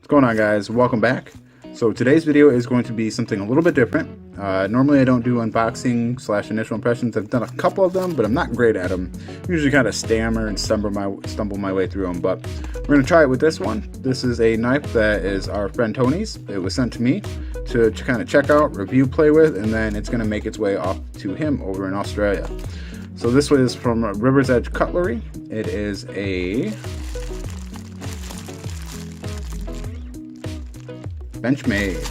What's going on, guys? Welcome back. So today's video is going to be something a little bit different. Normally I don't do unboxing slash initial impressions. I've done a couple of them, but I'm not great at them. I usually kind of stammer and stumble my way through them, but we're going to try it with this one. This is a knife that is our friend Tony's. It was sent to me to kind of check out, review, play with, and then it's going to make its way off to him over in Australia. So this one is from River's Edge Cutlery. It is a Benchmade.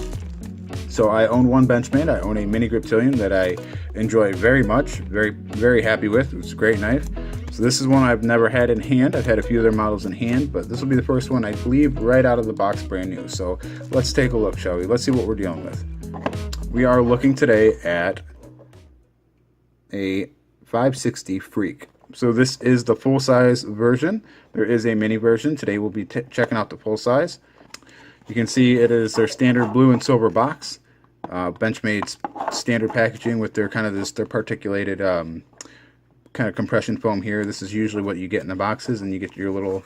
So I own one Benchmade. I own a mini Griptilian that I enjoy very much, very happy with. It's a great knife. So this is one I've never had in hand. I've had a few other models in hand, but this will be the first one, I believe, right out of the box, brand new. So let's take a look, shall we? Let's see what we're dealing with. We are looking today at a 560 Freak. So this is the full-size version. There is a mini version. Today we'll be checking out the full size. You can see it is their standard blue and silver box. Benchmade's standard packaging with their kind of their particulated kind of compression foam here. This is usually what you get in the boxes, and you get your little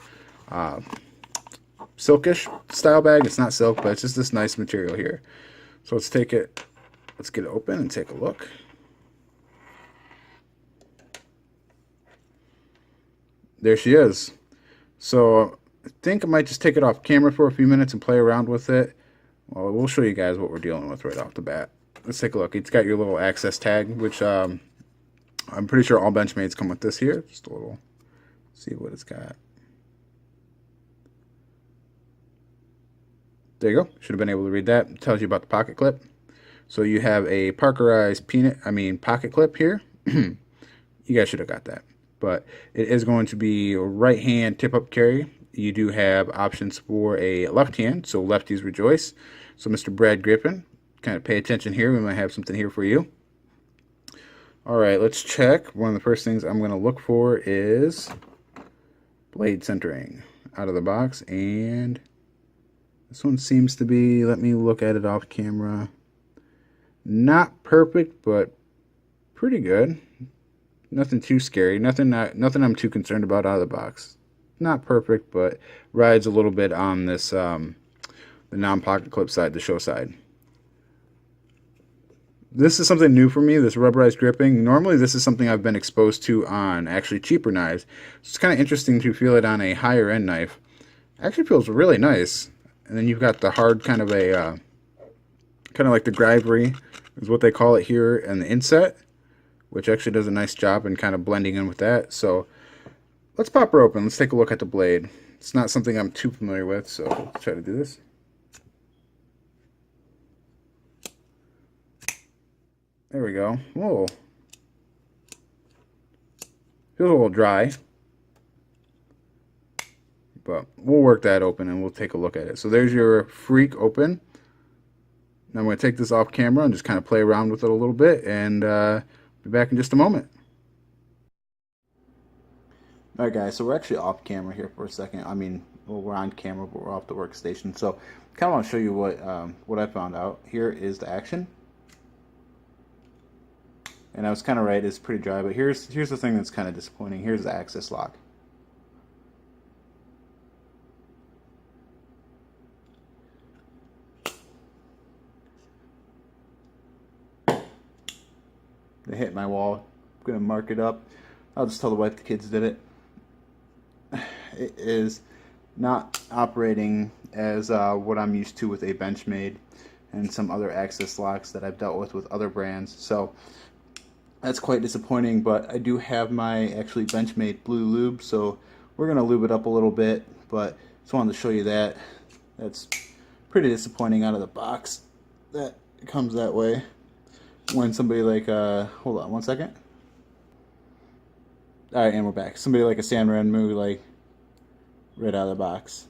silkish style bag. It's not silk, but it's just this nice material here. So let's get it open and take a look. There she is. So I think I might just take it off camera for a few minutes and play around with it. Well, we'll show you guys what we're dealing with right off the bat. Let's take a look. It's got your little access tag, which I'm pretty sure all Benchmades come with this here. Just a little, see what it's got. There you go. Should have been able to read that. It tells you about the pocket clip. So you have a Parkerized pocket clip here. You guys should have got that. But it is going to be a right hand tip up carry. You do have options for a left hand, so lefties rejoice. So Mr. Brad Griffin, kind of pay attention here. We might have something here for you. All right, let's check. One of the first things I'm going to look for is blade centering out of the box. And this one seems to be, let me look at it off camera. Not perfect, but pretty good. Nothing too scary. Nothing I'm too concerned about out of the box. Not perfect, but rides a little bit on this the non-pocket clip side, the show side. This is something new for me, this rubberized gripping. Normally this is something I've been exposed to on actually cheaper knives. So it's kind of interesting to feel it on a higher end knife. Actually feels really nice. And then you've got the hard kind of like the Grivery is what they call it here, and the inset, which actually does a nice job in kind of blending in with that. So let's pop her open. Let's take a look at the blade. It's not something I'm too familiar with, so let's try to do this. There we go. Whoa. Feels a little dry, but we'll work that open and we'll take a look at it. So there's your Freak open. Now I'm going to take this off camera and just kind of play around with it a little bit, and be back in just a moment. Alright guys, so we're actually off camera here for a second. I mean, well, we're on camera, but we're off the workstation. So kind of want to show you what I found out. Here is the action. And I was kind of right, it's pretty dry, but here's the thing that's kind of disappointing. Here's the access lock. They hit my wall. I'm going to mark it up. I'll just tell the wife the kids did it. It is not operating as what I'm used to with a Benchmade and some other access locks that I've dealt with other brands. So that's quite disappointing, but I do have my actually Benchmade blue lube, so we're going to lube it up a little bit, but just wanted to show you that. That's pretty disappointing out of the box. That comes that way. When somebody like, hold on one second. Alright, and we're back. Somebody like a San Renmu, like, right out of the box.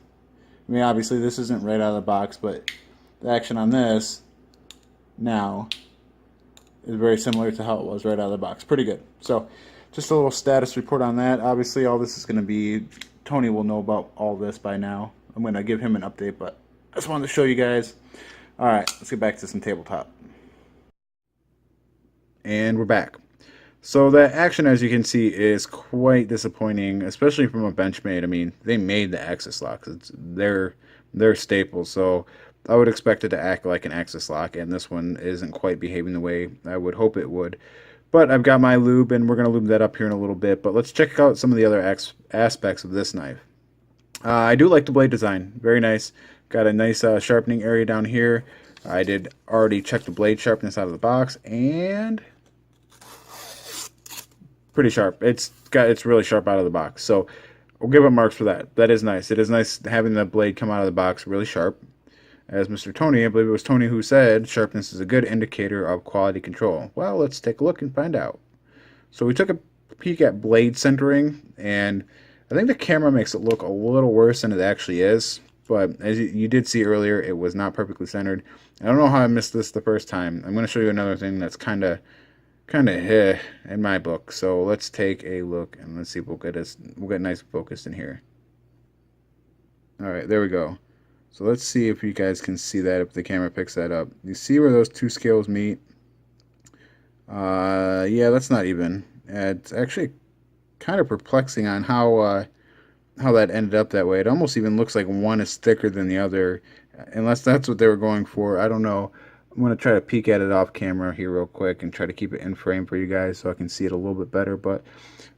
I mean, obviously this isn't right out of the box, but the action on this now is very similar to how it was right out of the box. Pretty good. So, just a little status report on that. Obviously, all this is going to be, Tony will know about all this by now. I'm going to give him an update, but I just wanted to show you guys. Alright, let's get back to some tabletop. And we're back. So that action, as you can see, is quite disappointing, especially from a Benchmade. I mean, they made the axis locks. It's their staple. So I would expect it to act like an axis lock, and this one isn't quite behaving the way I would hope it would. But I've got my lube, and we're going to lube that up here in a little bit. But let's check out some of the other aspects of this knife. I do like the blade design. Very nice. Got a nice sharpening area down here. I did already check the blade sharpness out of the box, and pretty sharp. It's really sharp out of the box. So we'll give it marks for that. That is nice. It is nice having the blade come out of the box really sharp. As Mr. Tony, I believe it was Tony who said, sharpness is a good indicator of quality control. Well, let's take a look and find out. So we took a peek at blade centering, and I think the camera makes it look a little worse than it actually is. But as you did see earlier, it was not perfectly centered. I don't know how I missed this the first time. I'm going to show you another thing that's kind of in my book. So let's take a look and let's see if we'll get nice focused in here. All right, there we go. So let's see if you guys can see that, if the camera picks that up. You see where those two scales meet? Yeah, that's not even. It's actually kind of perplexing on how that ended up that way. It almost even looks like one is thicker than the other, unless that's what they were going for. I don't know. I'm going to try to peek at it off camera here real quick and try to keep it in frame for you guys so I can see it a little bit better. But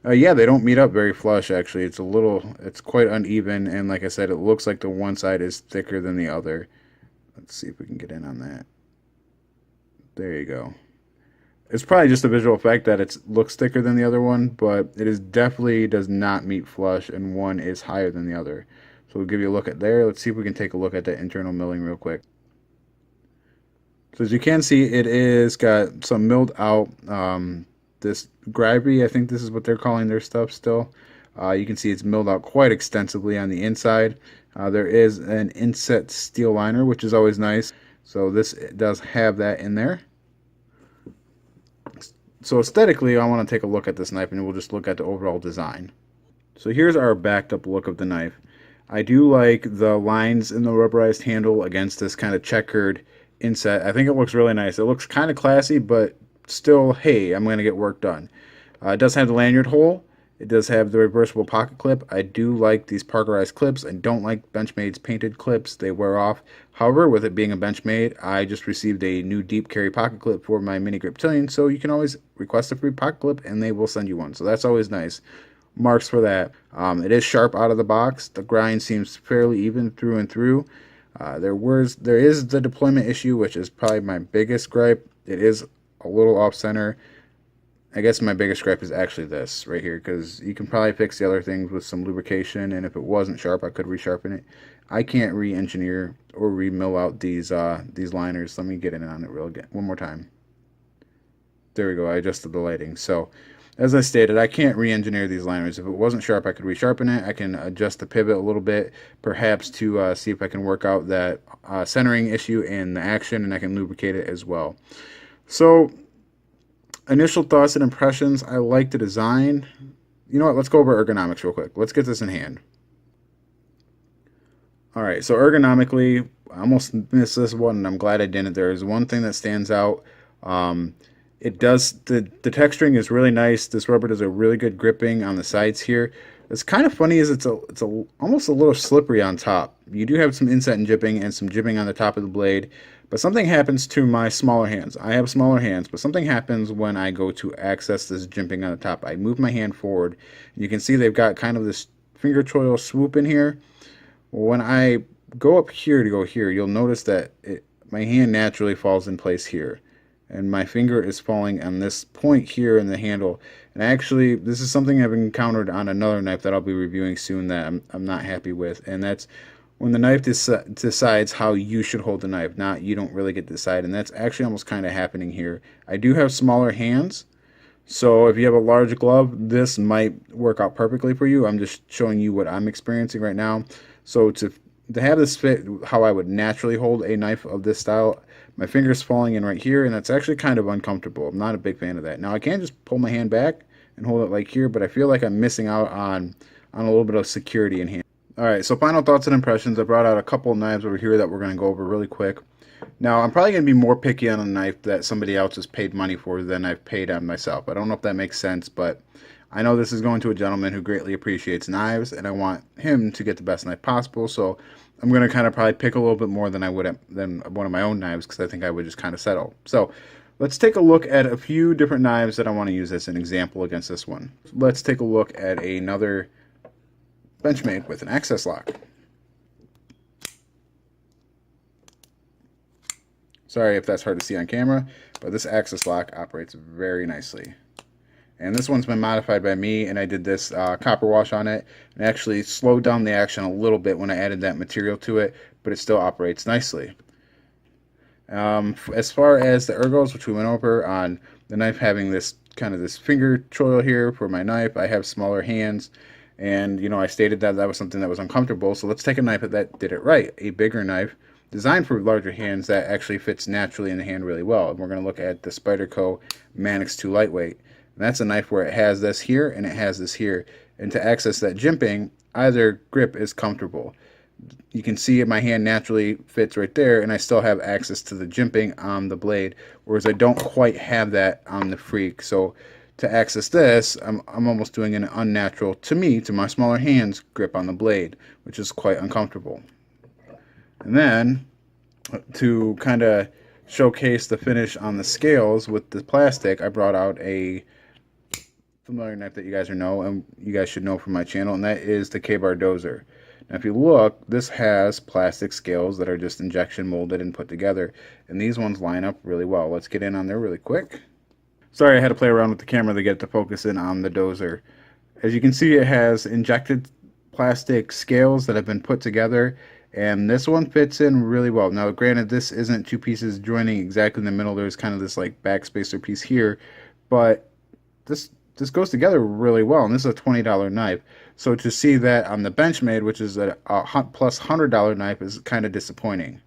yeah, they don't meet up very flush, actually. It's quite uneven, and like I said, it looks like the one side is thicker than the other. Let's see if we can get in on that. There you go. It's probably just a visual effect that it looks thicker than the other one, but it is definitely does not meet flush, and one is higher than the other. So we'll give you a look at there. Let's see if we can take a look at that internal milling real quick. So as you can see, it is got some milled out, this gravity, I think this is what they're calling their stuff still. You can see it's milled out quite extensively on the inside. There is an inset steel liner, which is always nice. So this does have that in there. So aesthetically, I want to take a look at this knife, and we'll just look at the overall design. So here's our backed up look of the knife. I do like the lines in the rubberized handle against this kind of checkered inset. I think it looks really nice. It looks kind of classy, but still, hey, I'm going to get work done. It does have the lanyard hole. It does have the reversible pocket clip. I do like these Parkerized clips. I don't like Benchmade's painted clips. They wear off. However, with it being a Benchmade, I just received a new deep carry pocket clip for my mini grip tillion, so you can always request a free pocket clip and they will send you one. So that's always nice. Marks for that. It is sharp out of the box. The grind seems fairly even through and through. There is the deployment issue, which is probably my biggest gripe. It is a little off center. I guess my biggest gripe is actually this right here, because you can probably fix the other things with some lubrication, and if it wasn't sharp, I could resharpen it. I can't re-engineer or re-mill out these liners. Let me get in on it one more time. There we go. I adjusted the lighting. So, as I stated, I can't re-engineer these liners. If it wasn't sharp, I could resharpen it. I can adjust the pivot a little bit, perhaps to see if I can work out that centering issue in the action, and I can lubricate it as well. So, initial thoughts and impressions, I like the design. You know what, let's go over ergonomics real quick. Let's get this in hand. Alright, so ergonomically, I almost missed this one, and I'm glad I didn't. There is one thing that stands out. It does, the texturing is really nice. This rubber does a really good gripping on the sides here. It's kind of funny is it's almost a little slippery on top. You do have some inset and jipping and some jipping on the top of the blade, but something happens to my smaller hands. I have smaller hands, but something happens when I go to access this jimping on the top. I move my hand forward, and you can see they've got kind of this finger choil swoop in here. When I go up here to go here, you'll notice that my hand naturally falls in place here, and my finger is falling on this point here in the handle. And actually, this is something I've encountered on another knife that I'll be reviewing soon that I'm not happy with, and that's when the knife decides how you should hold the knife, not you don't really get to decide, and that's actually almost kind of happening here. I do have smaller hands, so if you have a large glove, this might work out perfectly for you. I'm just showing you what I'm experiencing right now. So to have this fit how I would naturally hold a knife of this style, my finger's falling in right here, and that's actually kind of uncomfortable. I'm not a big fan of that. Now I can just pull my hand back and hold it like here, but I feel like I'm missing out on a little bit of security in hand. All right, so final thoughts and impressions. I brought out a couple of knives over here that we're going to go over really quick. Now, I'm probably going to be more picky on a knife that somebody else has paid money for than I've paid on myself. I don't know if that makes sense, but I know this is going to a gentleman who greatly appreciates knives, and I want him to get the best knife possible, so I'm going to kind of probably pick a little bit more than I would than one of my own knives, because I think I would just kind of settle. So let's take a look at a few different knives that I want to use as an example against this one. Let's take a look at another Benchmade with an access lock. Sorry if that's hard to see on camera, but this access lock operates very nicely. And this one's been modified by me, and I did this copper wash on it, and actually slowed down the action a little bit when I added that material to it, but it still operates nicely. As far as the ergos, which we went over on the knife having this kind of this finger choil here for my knife, I have smaller hands, and you know, I stated that that was something that was uncomfortable, so let's take a knife that did it right, a bigger knife designed for larger hands that actually fits naturally in the hand really well. And we're going to look at the Spyderco Manix 2 Lightweight. And that's a knife where it has this here and it has this here, and to access that jimping, either grip is comfortable. You can see my hand naturally fits right there, and I still have access to the jimping on the blade, whereas I don't quite have that on the Freak. So to access this, I'm almost doing an unnatural, to me, to my smaller hands, grip on the blade, which is quite uncomfortable. And then, to kind of showcase the finish on the scales with the plastic, I brought out a familiar knife that you guys know, and you guys should know from my channel, and that is the K-Bar Dozer. Now if you look, this has plastic scales that are just injection molded and put together, and these ones line up really well. Let's get in on there really quick. Sorry, I had to play around with the camera to get it to focus in on the Dozer. As you can see, it has injected plastic scales that have been put together, and this one fits in really well. Now granted, this isn't two pieces joining exactly in the middle. There's kind of this like backspacer piece here, but this goes together really well, and this is a $20 knife. So to see that on the Benchmade, which is a plus $100 knife, is kind of disappointing.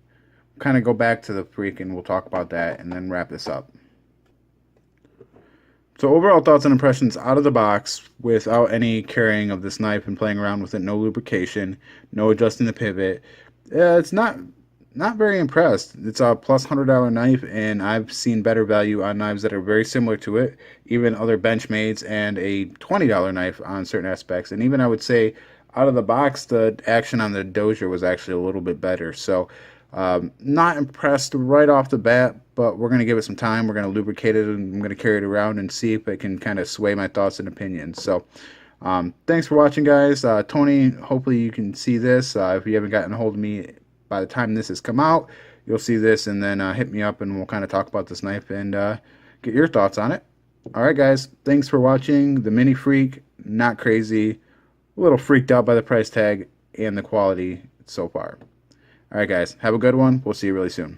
Kind of go back to the Freak, and we'll talk about that and then wrap this up. So overall thoughts and impressions out of the box, without any carrying of this knife and playing around with it, no lubrication, no adjusting the pivot. It's not very impressed. It's a plus $100 knife, and I've seen better value on knives that are very similar to it, even other Benchmades, and a $20 knife on certain aspects. And even I would say out of the box, the action on the Dozer was actually a little bit better. So not impressed right off the bat, but we're going to give it some time. We're going to lubricate it, and I'm going to carry it around and see if it can kind of sway my thoughts and opinions. So thanks for watching, guys. Tony, hopefully you can see this. If you haven't gotten a hold of me by the time this has come out, you'll see this, and then hit me up and we'll kind of talk about this knife and get your thoughts on it. Alright guys, thanks for watching the Mini Freak. Not crazy, a little freaked out by the price tag and the quality so far. Alright guys, have a good one. We'll see you really soon.